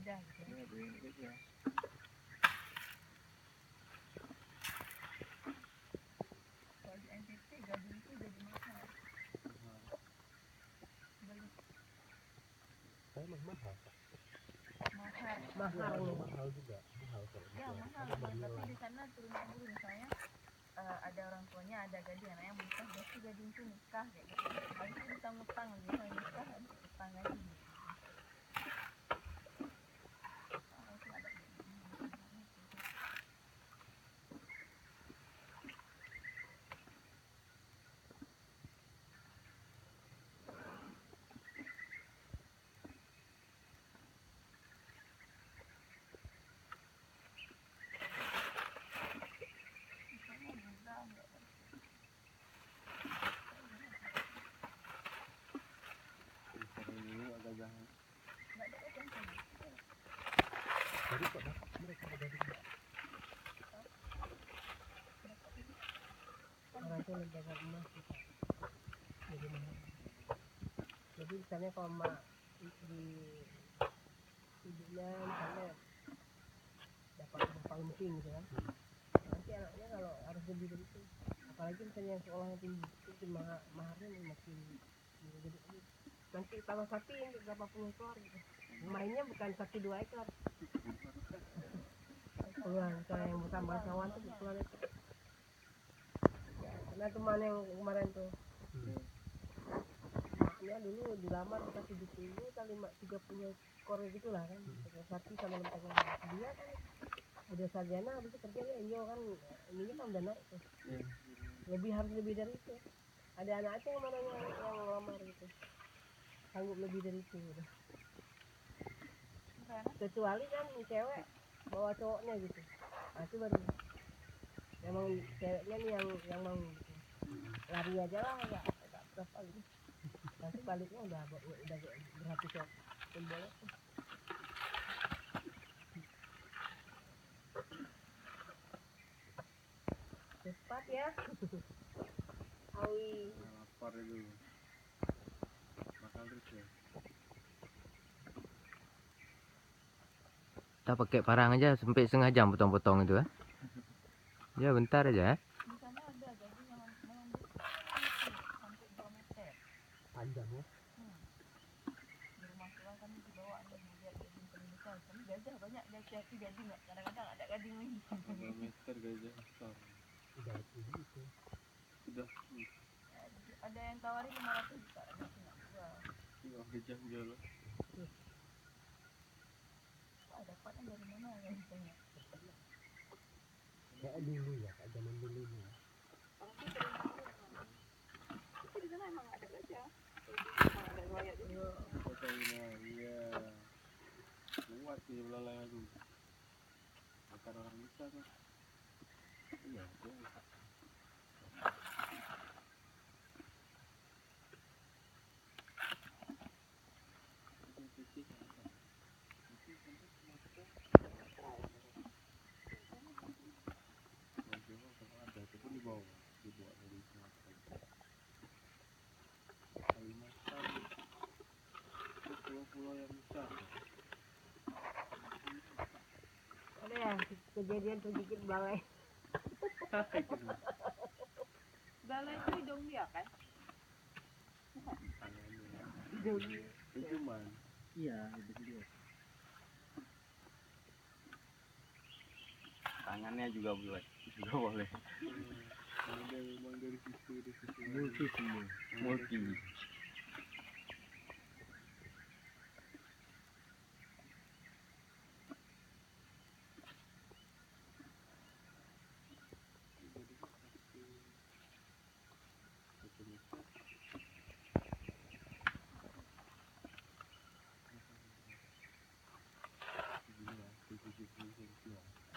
gajah gitu. Iya, beli gajah. Kalau di NTT gading itu jadi mahal. Beli Emang mahal. mahal juga. Mahal kalau ya dijual. mahal Ada tapi bernilai. di sana turun dulu misalnya ada orang tuanya ada gading anaknya menikah berarti gading itu nikah kayak gitu habis itu bisa ngutang bisa nikah habis utang lagi gitu. Itu ada misalnya Buddha nggak ada. Ini agak jangan. Nggak ada gading sana. Jadi kok dapat mereka ada di Orang itu menjaga emas kita. Jadi mahal. Jadi misalnya kalau emak di ibunya misalnya dapat berapa mesin gitu kan, nanti anaknya kalau harus lebih dari itu, apalagi misalnya yang sekolahnya tinggi itu maharnya makin gede. Nanti tambah sapi berapa puluh ekor gitu. Mainnya bukan 1-2 ekor. Puluhan, kalau yang bukan bangsawan tuh puluhan ekor. Karena teman yang kemarin tuh maknya dulu dilamar dikasih 70 kali 30 ekor gitu lah kan, sapi sama 6 ekor. Dia kan udah sarjana, habis itu kerjanya inyo kan, ininya kan udah naik tuh. Harus lebih dari itu. Ada anak yang mana yang lamar gitu, sanggup lebih dari itu udah. Kecuali kan cewek bawa cowoknya gitu, nah itu baru memang ceweknya nih yang mau gitu. Lari aja lah nggak berapa gitu, nanti baliknya udah berhati cowok boleh tuh. Cepat ya. Awi lapar itu. Makan terus ya. Kita pakai parang aja sampai setengah jam potong-potong itu ya bentar aja Di sana ada gading yang memang sampai 2 meter Panjang ya. Di rumah tua kami dibawa nih lihat gading paling besar. Kami gajah banyak gajah sih gading nggak kadang-kadang ada gading lagi. 2 meter gajah besar. Udah itu. Sudah. Ada yang tawarin 500 juta ada sih nggak jual. Iya gajah jual. Wah dapatnya dari mana ya misalnya? Kayak dulu ya, kayak zaman dulu ya. Orang tuh sering tapi di sana emang ada gajah. Ada riwayat juga. Iya. Kuat sih belalainya tuh. Makan orang bisa tuh. Iya, tuh. Ada itu pun dibawa dari Sumatera. Kalimantan itu pulau-pulau yang besar. ada ya kejadian terjepit balai. Balai itu hidung dia kan? Tangannya. Itu man. Iya, itu. Tangannya juga boleh. Memang dari situ. Multi.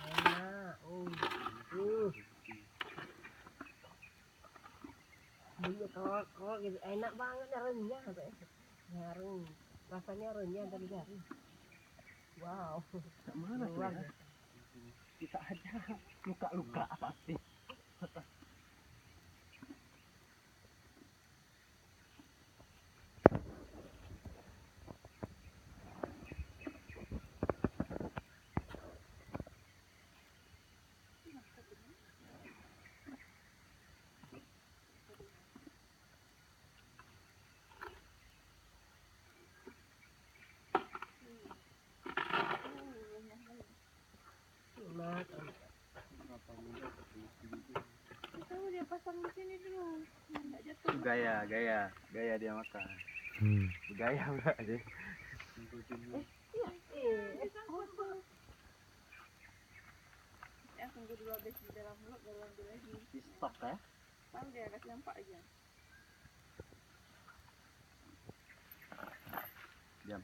Enak, Bunyi kok gitu, enak banget ya, renyah sampai garing, rasanya renyah dan garing. Wow, Mana luar ya? biasa. Kita aja luka-luka pasti. pasang di sini dulu. Nggak jatuh. Gaya dia makan. Gaya udah aja. Ya tunggu dulu habis di dalam mulut baru ambil lagi. Di stop ya. Tahu dia kasih nampak aja. Diam.